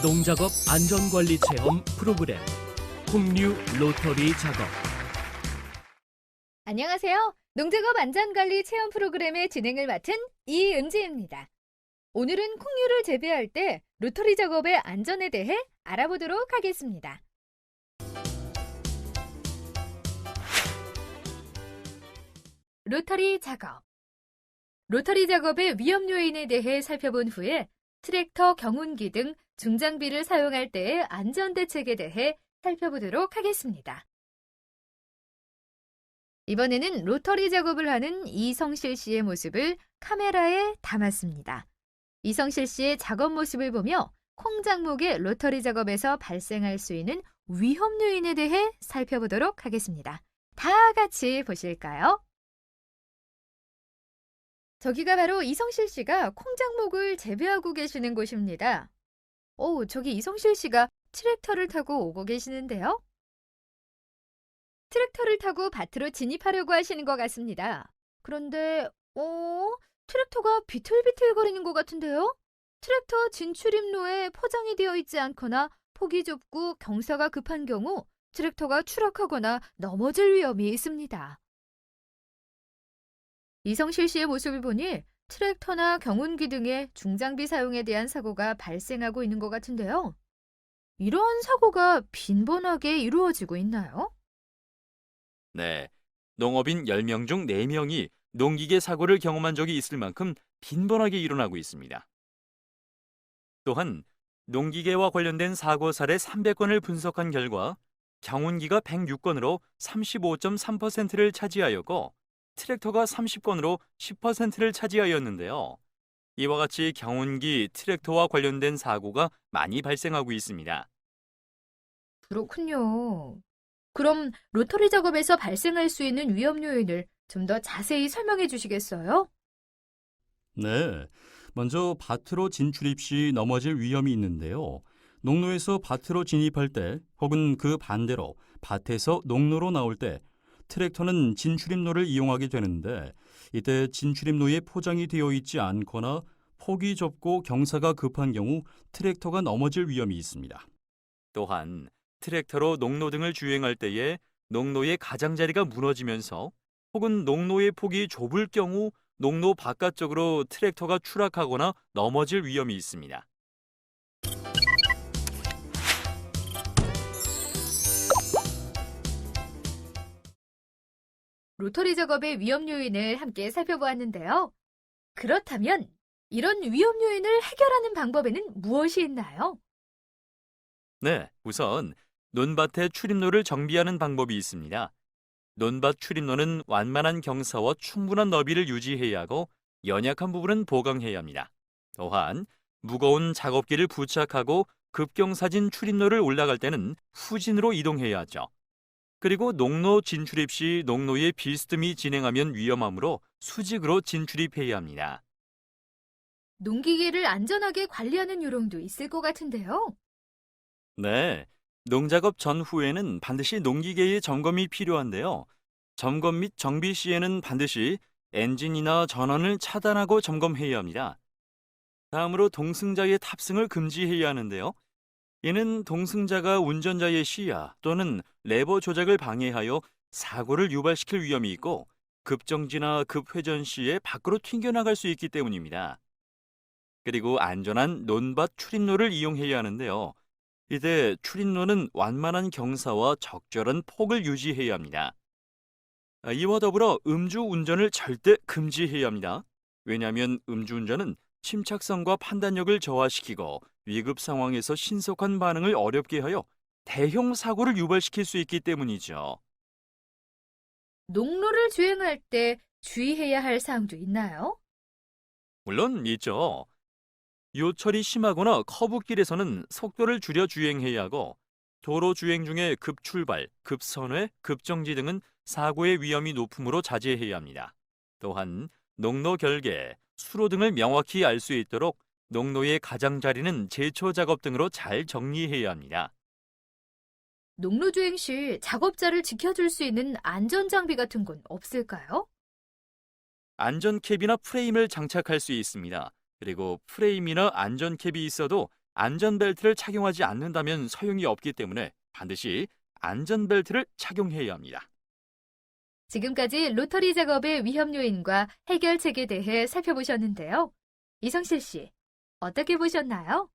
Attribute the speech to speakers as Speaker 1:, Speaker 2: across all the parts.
Speaker 1: 농작업 안전관리 체험 프로그램 풍류 로터리 작업.
Speaker 2: 안녕하세요. 농작업 안전관리 체험 프로그램의 진행을 맡은 이은지입니다. 오늘은 콩류를 재배할 때 로터리 작업의 안전에 대해 알아보도록 하겠습니다. 로터리 작업. 로터리 작업의 위험 요인에 대해 살펴본 후에 트랙터, 경운기 등 중장비를 사용할 때의 안전 대책에 대해 살펴보도록 하겠습니다. 이번에는 로터리 작업을 하는 이성실 씨의 모습을 카메라에 담았습니다. 이성실 씨의 작업 모습을 보며 콩작목의 로터리 작업에서 발생할 수 있는 위험 요인에 대해 살펴보도록 하겠습니다. 다 같이 보실까요? 저기가 바로 이성실 씨가 콩작목을 재배하고 계시는 곳입니다. 저기 이성실 씨가 트랙터를 타고 오고 계시는데요. 트랙터를 타고 밭으로 진입하려고 하시는 것 같습니다. 그런데, 트랙터가 비틀비틀거리는 것 같은데요? 트랙터 진출입로에 포장이 되어 있지 않거나 폭이 좁고 경사가 급한 경우 트랙터가 추락하거나 넘어질 위험이 있습니다. 이성실 씨의 모습을 보니 트랙터나 경운기 등의 중장비 사용에 대한 사고가 발생하고 있는 것 같은데요. 이러한 사고가 빈번하게 이루어지고 있나요?
Speaker 3: 네, 농업인 10명 중 4명이 농기계 사고를 경험한 적이 있을 만큼 빈번하게 일어나고 있습니다. 또한 농기계와 관련된 사고 사례 300건을 분석한 결과 경운기가 106건으로 35.3%를 차지하였고 트랙터가 30건으로 10%를 차지하였는데요. 이와 같이 경운기, 트랙터와 관련된 사고가 많이 발생하고 있습니다.
Speaker 2: 그렇군요. 그럼 로터리 작업에서 발생할 수 있는 위험 요인을 좀 더 자세히 설명해 주시겠어요?
Speaker 4: 네, 먼저 밭으로 진출입 시 넘어질 위험이 있는데요. 농로에서 밭으로 진입할 때 혹은 그 반대로 밭에서 농로로 나올 때 트랙터는 진출입로를 이용하게 되는데 이때 진출입로에 포장이 되어 있지 않거나 폭이 좁고 경사가 급한 경우 트랙터가 넘어질 위험이 있습니다.
Speaker 3: 또한 트랙터로 농로 등을 주행할 때에 농로의 가장자리가 무너지면서 혹은 농로의 폭이 좁을 경우 농로 바깥쪽으로 트랙터가 추락하거나 넘어질 위험이 있습니다.
Speaker 2: 로터리 작업의 위험 요인을 함께 살펴보았는데요. 그렇다면 이런 위험 요인을 해결하는 방법에는 무엇이 있나요?
Speaker 3: 네, 우선 논밭의 출입로를 정비하는 방법이 있습니다. 논밭 출입로는 완만한 경사와 충분한 너비를 유지해야 하고 연약한 부분은 보강해야 합니다. 또한 무거운 작업기를 부착하고 급경사진 출입로를 올라갈 때는 후진으로 이동해야 하죠. 그리고 농로 진출입 시 농로에 비스듬히 진행하면 위험하므로 수직으로 진출입해야 합니다.
Speaker 2: 농기계를 안전하게 관리하는 요령도 있을 것 같은데요.
Speaker 3: 네, 농작업 전후에는 반드시 농기계의 점검이 필요한데요. 점검 및 정비 시에는 반드시 엔진이나 전원을 차단하고 점검해야 합니다. 다음으로 동승자의 탑승을 금지해야 하는데요. 이는 동승자가 운전자의 시야 또는 레버 조작을 방해하여 사고를 유발시킬 위험이 있고 급정지나 급회전 시에 밖으로 튕겨나갈 수 있기 때문입니다. 그리고 안전한 논밭 출입로를 이용해야 하는데요. 이때 출입로는 완만한 경사와 적절한 폭을 유지해야 합니다. 이와 더불어 음주운전을 절대 금지해야 합니다. 왜냐하면 음주운전은 침착성과 판단력을 저하시키고 위급 상황에서 신속한 반응을 어렵게 하여 대형 사고를 유발시킬 수 있기 때문이죠.
Speaker 2: 농로를 주행할 때 주의해야 할 사항도 있나요?
Speaker 3: 물론 있죠. 요철이 심하거나 커브길에서는 속도를 줄여 주행해야 하고 도로 주행 중에 급출발, 급선회, 급정지 등은 사고의 위험이 높으므로 자제해야 합니다. 또한 농로 결계, 수로 등을 명확히 알 수 있도록 농로의 가장자리는 제초 작업 등으로 잘 정리해야 합니다.
Speaker 2: 농로 주행 시 작업자를 지켜줄 수 있는 안전장비 같은 건 없을까요?
Speaker 3: 안전캡이나 프레임을 장착할 수 있습니다. 그리고 프레임이나 안전캡이 있어도 안전벨트를 착용하지 않는다면 소용이 없기 때문에 반드시 안전벨트를 착용해야 합니다.
Speaker 2: 지금까지 로터리 작업의 위험 요인과 해결책에 대해 살펴보셨는데요. 이성실 씨, 어떻게 보셨나요?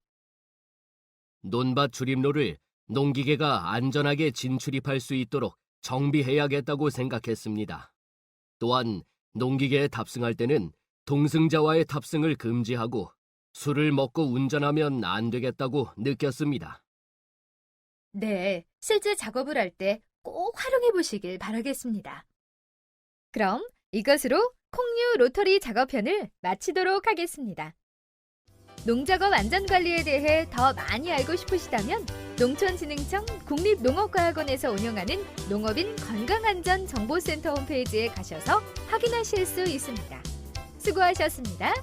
Speaker 5: 논밭 출입로를 농기계가 안전하게 진출입할 수 있도록 정비해야겠다고 생각했습니다. 또한 농기계에 탑승할 때는 동승자와의 탑승을 금지하고 술을 먹고 운전하면 안 되겠다고 느꼈습니다.
Speaker 2: 네, 실제 작업을 할 때 꼭 활용해 보시길 바라겠습니다. 그럼 이것으로 콩류 로터리 작업편을 마치도록 하겠습니다. 농작업 안전관리에 대해 더 많이 알고 싶으시다면 농촌진흥청 국립농업과학원에서 운영하는 농업인 건강안전정보센터 홈페이지에 가셔서 확인하실 수 있습니다. 수고하셨습니다.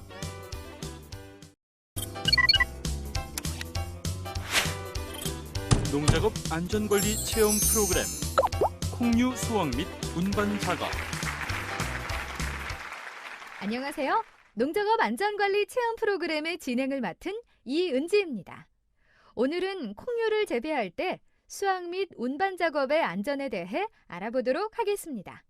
Speaker 3: 농작업 안전관리 체험 프로그램 콩류 수확 및 운반 작업.
Speaker 2: 안녕하세요. 농작업 안전관리 체험 프로그램의 진행을 맡은 이은지입니다. 오늘은 콩류를 재배할 때 수확 및 운반 작업의 안전에 대해 알아보도록 하겠습니다.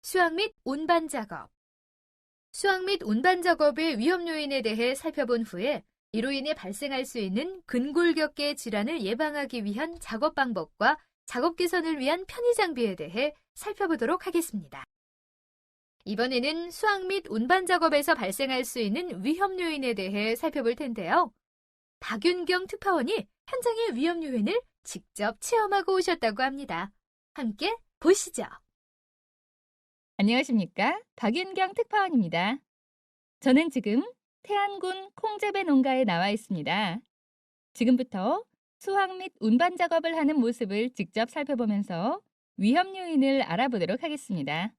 Speaker 2: 수확 및 운반 작업. 수확 및 운반 작업의 위험 요인에 대해 살펴본 후에 이로 인해 발생할 수 있는 근골격계 질환을 예방하기 위한 작업 방법과 작업 개선을 위한 편의 장비에 대해 살펴보도록 하겠습니다. 이번에는 수확 및 운반 작업에서 발생할 수 있는 위험 요인에 대해 살펴볼 텐데요. 박윤경 특파원이 현장의 위험 요인을 직접 체험하고 오셨다고 합니다. 함께 보시죠.
Speaker 6: 안녕하십니까? 박윤경 특파원입니다. 저는 지금 태안군 콩재배 농가에 나와 있습니다. 지금부터 수확 및 운반 작업을 하는 모습을 직접 살펴보면서 위험 요인을 알아보도록 하겠습니다.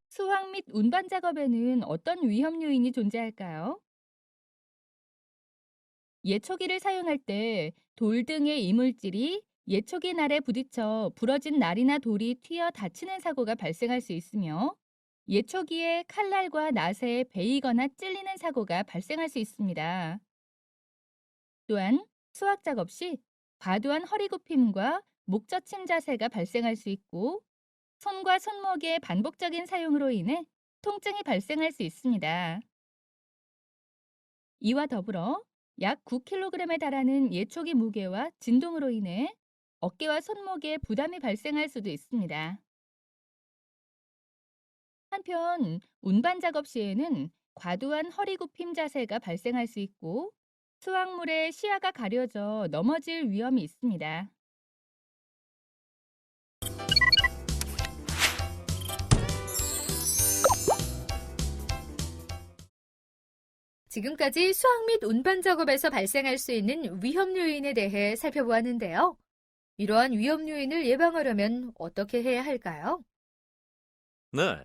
Speaker 6: 수확 및 운반 작업에는 어떤 위험 요인이 존재할까요? 예초기를 사용할 때 돌 등의 이물질이 예초기 날에 부딪혀 부러진 날이나 돌이 튀어 다치는 사고가 발생할 수 있으며 예초기에 칼날과 낫에 베이거나 찔리는 사고가 발생할 수 있습니다. 또한 수확 작업 시 과도한 허리 굽힘과 목 젖힌 자세가 발생할 수 있고 손과 손목의 반복적인 사용으로 인해 통증이 발생할 수 있습니다. 이와 더불어 약 9kg에 달하는 예초기 무게와 진동으로 인해 어깨와 손목에 부담이 발생할 수도 있습니다. 한편 운반 작업 시에는 과도한 허리 굽힘 자세가 발생할 수 있고 수확물의 시야가 가려져 넘어질 위험이 있습니다.
Speaker 2: 지금까지 수확 및 운반 작업에서 발생할 수 있는 위험 요인에 대해 살펴보았는데요. 이러한 위험 요인을 예방하려면 어떻게 해야 할까요?
Speaker 3: 네,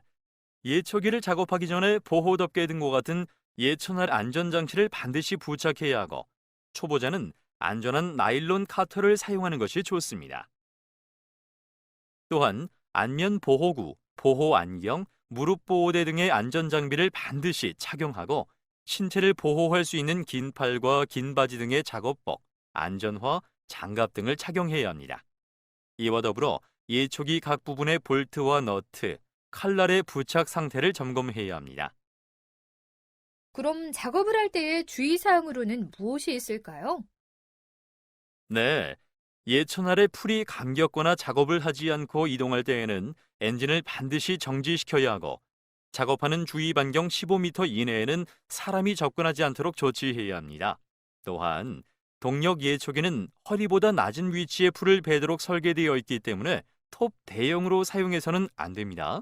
Speaker 3: 예초기를 작업하기 전에 보호덮개 등과 같은 예초날 안전장치를 반드시 부착해야 하고 초보자는 안전한 나일론 카터를 사용하는 것이 좋습니다. 또한 안면 보호구, 보호 안경, 무릎 보호대 등의 안전장비를 반드시 착용하고 신체를 보호할 수 있는 긴 팔과 긴 바지 등의 작업복, 안전화, 장갑 등을 착용해야 합니다. 이와 더불어 예초기 각 부분의 볼트와 너트, 칼날의 부착 상태를 점검해야 합니다.
Speaker 2: 그럼 작업을 할 때의 주의사항으로는 무엇이 있을까요?
Speaker 3: 네, 예초날에 풀이 감겼거나 작업을 하지 않고 이동할 때에는 엔진을 반드시 정지시켜야 하고 작업하는 주의 반경 15m 이내에는 사람이 접근하지 않도록 조치해야 합니다. 또한 동력 예초기는 허리보다 낮은 위치에 풀을 베도록 설계되어 있기 때문에 톱 대용으로 사용해서는 안 됩니다.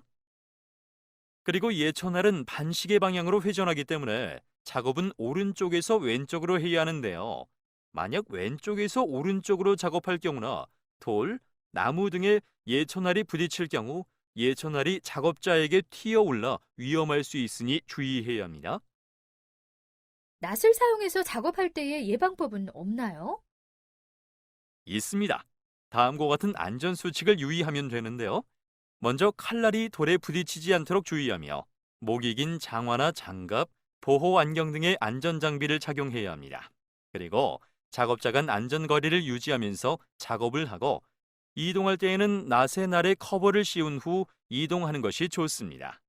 Speaker 3: 그리고 예초날은 반시계 방향으로 회전하기 때문에 작업은 오른쪽에서 왼쪽으로 해야 하는데요. 만약 왼쪽에서 오른쪽으로 작업할 경우나 돌, 나무 등의 예초날이 부딪힐 경우 예초날이 작업자에게 튀어올라 위험할 수 있으니 주의해야 합니다.
Speaker 2: 낫을 사용해서 작업할 때의 예방법은 없나요?
Speaker 3: 있습니다. 다음과 같은 안전 수칙을 유의하면 되는데요. 먼저 칼날이 돌에 부딪히지 않도록 주의하며 목이 긴 장화나 장갑, 보호 안경 등의 안전 장비를 착용해야 합니다. 그리고 작업자 간 안전 거리를 유지하면서 작업을 하고 이동할 때에는 낫의 날에 커버를 씌운 후 이동하는 것이 좋습니다.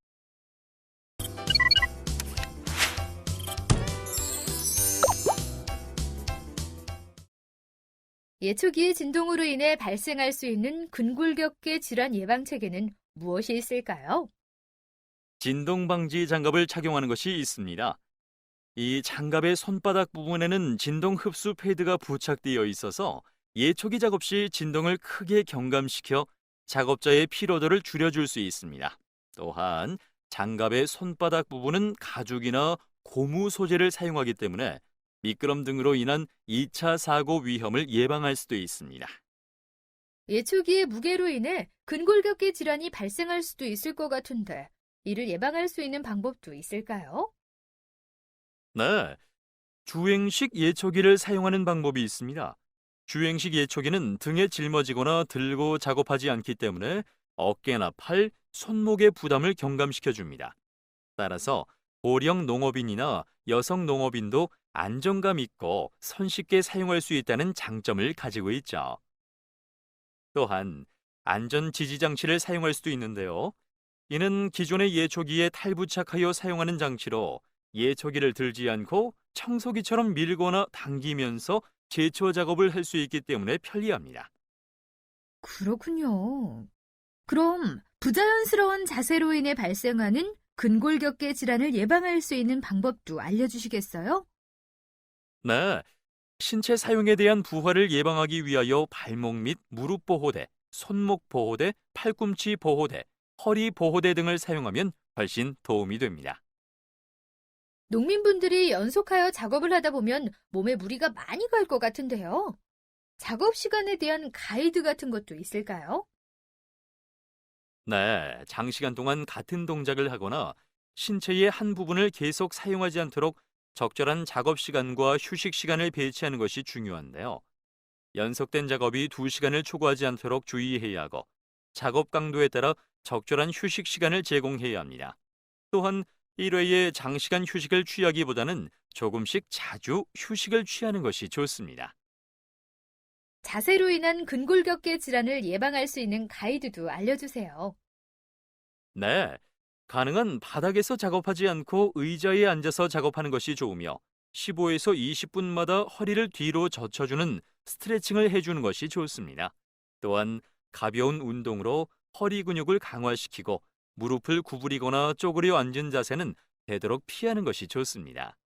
Speaker 2: 예초기의 진동으로 인해 발생할 수 있는 근골격계 질환 예방책에는 무엇이 있을까요?
Speaker 3: 진동 방지 장갑을 착용하는 것이 있습니다. 이 장갑의 손바닥 부분에는 진동 흡수 패드가 부착되어 있어서 예초기 작업 시 진동을 크게 경감시켜 작업자의 피로도를 줄여줄 수 있습니다. 또한 장갑의 손바닥 부분은 가죽이나 고무 소재를 사용하기 때문에 미끄럼 등으로 인한 2차 사고 위험을 예방할 수도 있습니다.
Speaker 2: 예초기의 무게로 인해 근골격계 질환이 발생할 수도 있을 것 같은데 이를 예방할 수 있는 방법도 있을까요?
Speaker 3: 네, 주행식 예초기를 사용하는 방법이 있습니다. 주행식 예초기는 등에 짊어지거나 들고 작업하지 않기 때문에 어깨나 팔, 손목의 부담을 경감시켜 줍니다. 따라서 고령 농업인이나 여성 농업인도 안정감 있고 손쉽게 사용할 수 있다는 장점을 가지고 있죠. 또한 안전 지지 장치를 사용할 수도 있는데요. 이는 기존의 예초기에 탈부착하여 사용하는 장치로 예초기를 들지 않고 청소기처럼 밀거나 당기면서 제초 작업을 할 수 있기 때문에 편리합니다.
Speaker 2: 그렇군요. 그럼 부자연스러운 자세로 인해 발생하는 근골격계 질환을 예방할 수 있는 방법도 알려주시겠어요?
Speaker 3: 네, 신체 사용에 대한 부하를 예방하기 위하여 발목 및 무릎 보호대, 손목 보호대, 팔꿈치 보호대, 허리 보호대 등을 사용하면 훨씬 도움이 됩니다.
Speaker 2: 농민분들이 연속하여 작업을 하다 보면 몸에 무리가 많이 갈 것 같은데요. 작업 시간에 대한 가이드 같은 것도 있을까요?
Speaker 3: 네, 장시간 동안 같은 동작을 하거나 신체의 한 부분을 계속 사용하지 않도록 적절한 작업 시간과 휴식 시간을 배치하는 것이 중요한데요. 연속된 작업이 2시간을 초과하지 않도록 주의해야 하고 작업 강도에 따라 적절한 휴식 시간을 제공해야 합니다. 또한 1회에 장시간 휴식을 취하기보다는 조금씩 자주 휴식을 취하는 것이 좋습니다.
Speaker 2: 자세로 인한 근골격계 질환을 예방할 수 있는 가이드도 알려주세요.
Speaker 3: 네, 가능한 바닥에서 작업하지 않고 의자에 앉아서 작업하는 것이 좋으며 15에서 20분마다 허리를 뒤로 젖혀주는 스트레칭을 해주는 것이 좋습니다. 또한 가벼운 운동으로 허리 근육을 강화시키고 무릎을 구부리거나 쪼그려 앉은 자세는 되도록 피하는 것이 좋습니다.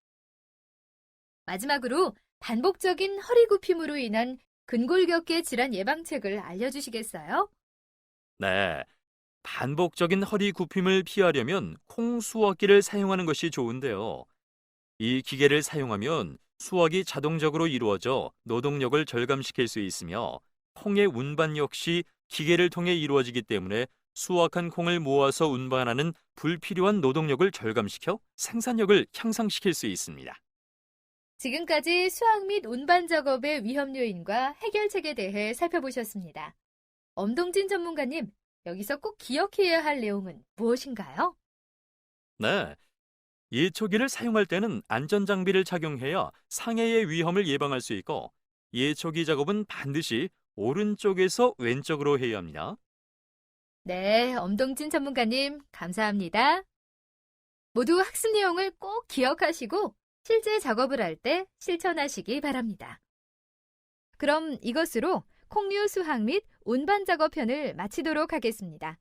Speaker 2: 마지막으로 반복적인 허리 굽힘으로 인한 근골격계 질환 예방책을 알려주시겠어요?
Speaker 3: 네, 반복적인 허리 굽힘을 피하려면 콩 수확기를 사용하는 것이 좋은데요. 이 기계를 사용하면 수확이 자동적으로 이루어져 노동력을 절감시킬 수 있으며 콩의 운반 역시 기계를 통해 이루어지기 때문에 수확한 콩을 모아서 운반하는 불필요한 노동력을 절감시켜 생산력을 향상시킬 수 있습니다.
Speaker 2: 지금까지 수확 및 운반 작업의 위험 요인과 해결책에 대해 살펴보셨습니다. 엄동진 전문가님, 여기서 꼭 기억해야 할 내용은 무엇인가요?
Speaker 3: 네, 예초기를 사용할 때는 안전장비를 착용해야 상해의 위험을 예방할 수 있고 예초기 작업은 반드시 오른쪽에서 왼쪽으로 해야 합니다.
Speaker 2: 네, 엄동진 전문가님, 감사합니다. 모두 학습 내용을 꼭 기억하시고 실제 작업을 할 때 실천하시기 바랍니다. 그럼 이것으로 콩류 수확 및 운반 작업 편을 마치도록 하겠습니다.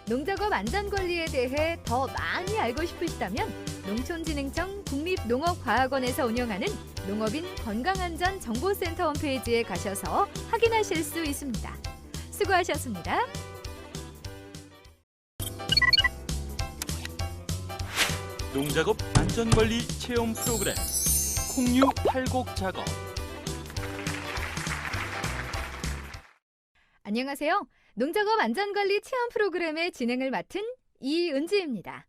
Speaker 2: 농작업 안전관리에 대해 더 많이 알고 싶으시다면 농촌진흥청 국립농업과학원에서 운영하는 농업인 건강안전정보센터 홈페이지에 가셔서 확인하실 수 있습니다. 수고하셨습니다.
Speaker 3: 농작업 안전관리 체험 프로그램 콩류 탈곡 작업.
Speaker 2: 안녕하세요. 농작업 안전관리 체험 프로그램의 진행을 맡은 이은지입니다.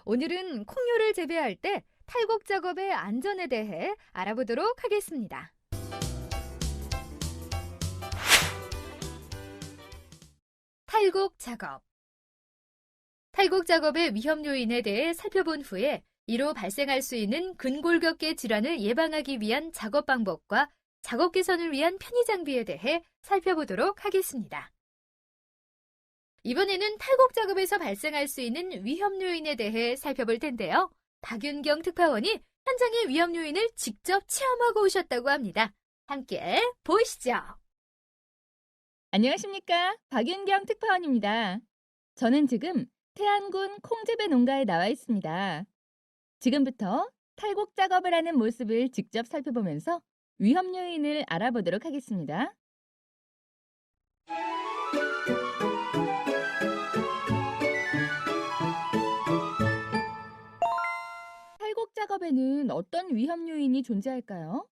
Speaker 2: 오늘은 콩류를 재배할 때 탈곡 작업의 안전에 대해 알아보도록 하겠습니다. 탈곡 작업. 탈곡 작업의 위험 요인에 대해 살펴본 후에 이로 발생할 수 있는 근골격계 질환을 예방하기 위한 작업 방법과 작업 개선을 위한 편의 장비에 대해 살펴보도록 하겠습니다. 이번에는 탈곡 작업에서 발생할 수 있는 위험 요인에 대해 살펴볼 텐데요. 박윤경 특파원이 현장의 위험 요인을 직접 체험하고 오셨다고 합니다. 함께 보시죠.
Speaker 6: 안녕하십니까? 박윤경 특파원입니다. 저는 지금 태안군 콩재배 농가에 나와 있습니다. 지금부터 탈곡 작업을 하는 모습을 직접 살펴보면서 위험 요인을 알아보도록 하겠습니다. 탈곡 작업에는 어떤 위험 요인이 존재할까요?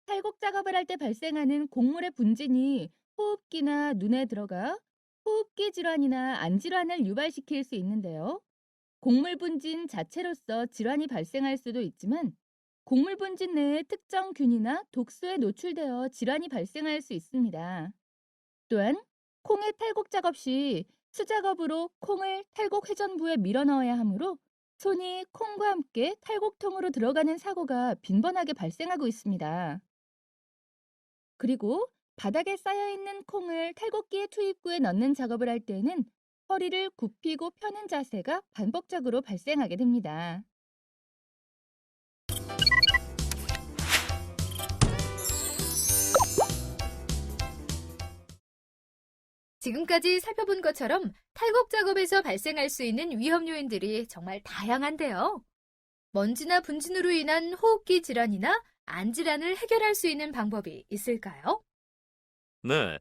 Speaker 6: 탈곡 작업을 할 때 발생하는 곡물의 분진이 호흡기나 눈에 들어가 호흡기 질환이나 안 질환을 유발시킬 수 있는데요. 곡물 분진 자체로서 질환이 발생할 수도 있지만 곡물 분진 내에 특정 균이나 독소에 노출되어 질환이 발생할 수 있습니다. 또한 콩의 탈곡 작업 시 수작업으로 콩을 탈곡 회전부에 밀어 넣어야 하므로 손이 콩과 함께 탈곡통으로 들어가는 사고가 빈번하게 발생하고 있습니다. 그리고 바닥에 쌓여있는 콩을 탈곡기의 투입구에 넣는 작업을 할 때는 허리를 굽히고 펴는 자세가 반복적으로 발생하게 됩니다.
Speaker 2: 지금까지 살펴본 것처럼 탈곡 작업에서 발생할 수 있는 위험 요인들이 정말 다양한데요. 먼지나 분진으로 인한 호흡기 질환이나 안 질환을 해결할 수 있는 방법이 있을까요?
Speaker 3: 네,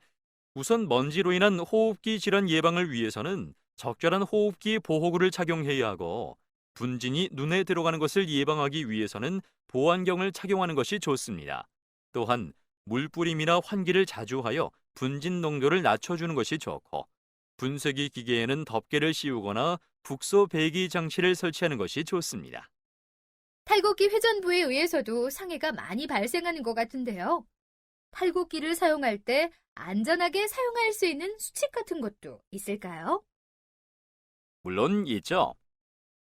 Speaker 3: 우선 먼지로 인한 호흡기 질환 예방을 위해서는 적절한 호흡기 보호구를 착용해야 하고 분진이 눈에 들어가는 것을 예방하기 위해서는 보안경을 착용하는 것이 좋습니다. 또한 물뿌림이나 환기를 자주 하여 분진 농도를 낮춰주는 것이 좋고 분쇄기 기계에는 덮개를 씌우거나 북소 배기 장치를 설치하는 것이 좋습니다.
Speaker 2: 탈곡기 회전부에 의해서도 상해가 많이 발생하는 것 같은데요. 탈곡기를 사용할 때 안전하게 사용할 수 있는 수칙 같은 것도 있을까요?
Speaker 3: 물론 있죠.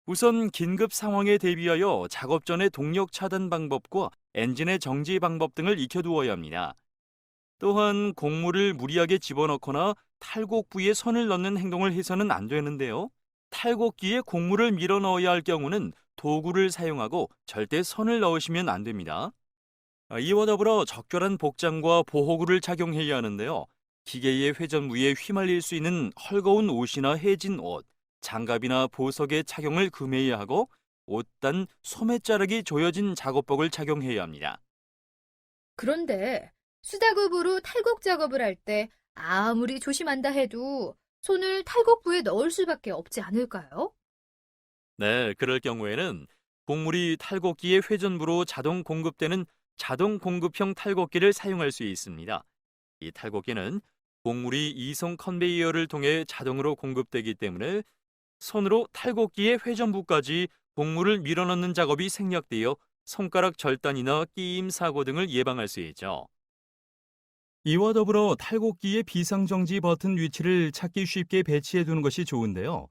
Speaker 3: 우선 긴급 상황에 대비하여 작업 전에 동력 차단 방법과 엔진의 정지 방법 등을 익혀두어야 합니다. 또한 곡물을 무리하게 집어넣거나 탈곡 부위에 손을 넣는 행동을 해서는 안 되는데요. 탈곡기에 곡물을 밀어 넣어야 할 경우는 도구를 사용하고 절대 손을 넣으시면 안 됩니다. 이와 더불어 적절한 복장과 보호구를 착용해야 하는데요. 기계의 회전부에 휘말릴 수 있는 헐거운 옷이나 해진 옷, 장갑이나 보석의 착용을 금해야 하고 옷단, 소매자락이 조여진 작업복을 착용해야 합니다.
Speaker 2: 그런데 수작업으로 탈곡 작업을 할 때 아무리 조심한다 해도 손을 탈곡부에 넣을 수밖에 없지 않을까요?
Speaker 3: 네, 그럴 경우에는 곡물이 탈곡기의 회전부로 자동 공급되는 자동 공급형 탈곡기를 사용할 수 있습니다. 이 탈곡기는 곡물이 이송 컨베이어를 통해 자동으로 공급되기 때문에 손으로 탈곡기의 회전부까지 곡물을 밀어넣는 작업이 생략되어 손가락 절단이나 끼임 사고 등을 예방할 수 있죠. 이와 더불어 탈곡기의 비상정지 버튼 위치를 찾기 쉽게 배치해 두는 것이 좋은데요.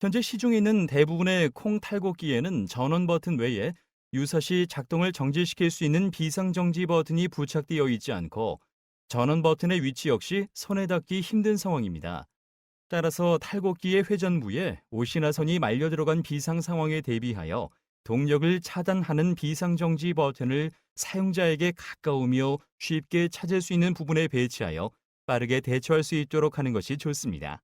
Speaker 3: 현재 시중에 있는 대부분의 콩 탈곡기에는 전원 버튼 외에 유사시 작동을 정지시킬 수 있는 비상정지 버튼이 부착되어 있지 않고 전원 버튼의 위치 역시 손에 닿기 힘든 상황입니다. 따라서 탈곡기의 회전부에 옷이나 선이 말려 들어간 비상 상황에 대비하여 동력을 차단하는 비상정지 버튼을 사용자에게 가까우며 쉽게 찾을 수 있는 부분에 배치하여 빠르게 대처할 수 있도록 하는 것이 좋습니다.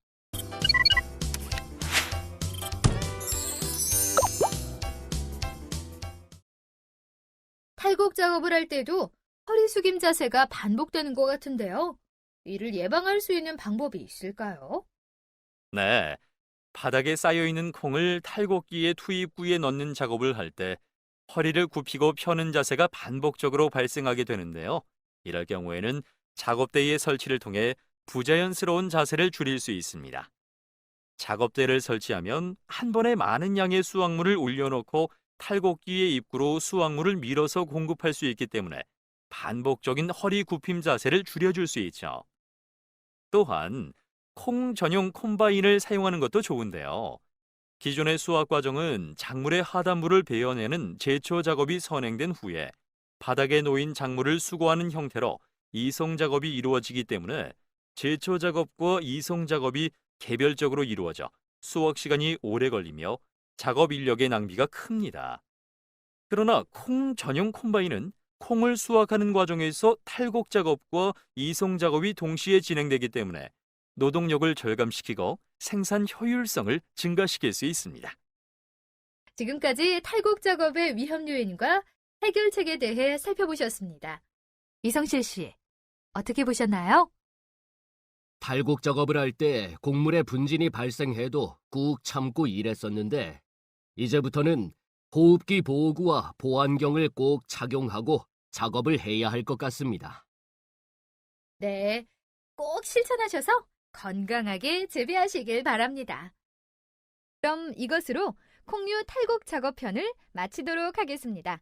Speaker 2: 탈곡 작업을 할 때도 허리 숙임 자세가 반복되는 것 같은데요. 이를 예방할 수 있는 방법이 있을까요?
Speaker 3: 네, 바닥에 쌓여있는 콩을 탈곡기의 투입구에 넣는 작업을 할 때 허리를 굽히고 펴는 자세가 반복적으로 발생하게 되는데요. 이럴 경우에는 작업대의 설치를 통해 부자연스러운 자세를 줄일 수 있습니다. 작업대를 설치하면 한 번에 많은 양의 수확물을 올려놓고 탈곡기의 입구로 수확물을 밀어서 공급할 수 있기 때문에 반복적인 허리 굽힘 자세를 줄여줄 수 있죠. 또한 콩 전용 콤바인을 사용하는 것도 좋은데요. 기존의 수확 과정은 작물의 하단부를 베어내는 제초 작업이 선행된 후에 바닥에 놓인 작물을 수거하는 형태로 이송 작업이 이루어지기 때문에 제초 작업과 이송 작업이 개별적으로 이루어져 수확 시간이 오래 걸리며 작업 인력의 낭비가 큽니다. 그러나 콩 전용 콤바인은 콩을 수확하는 과정에서 탈곡 작업과 이송 작업이 동시에 진행되기 때문에 노동력을 절감시키고 생산 효율성을 증가시킬 수 있습니다.
Speaker 2: 지금까지 탈곡 작업의 위험 요인과 해결책에 대해 살펴보셨습니다. 이성실 씨, 어떻게 보셨나요?
Speaker 5: 탈곡 작업을 할 때 곡물의 분진이 발생해도 꾹 참고 일했었는데 이제부터는 호흡기 보호구와 보안경을 꼭 착용하고 작업을 해야 할 것 같습니다.
Speaker 2: 네, 꼭 실천하셔서 건강하게 재배하시길 바랍니다. 그럼 이것으로 콩류 탈곡 작업편을 마치도록 하겠습니다.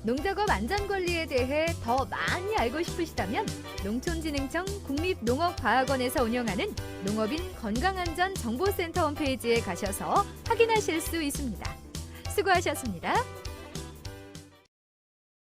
Speaker 2: 농작업 안전관리에 대해 더 많이 알고 싶으시다면 농촌진흥청 국립농업과학원에서 운영하는 농업인 건강안전정보센터 홈페이지에 가셔서 확인하실 수 있습니다. 수고하셨습니다.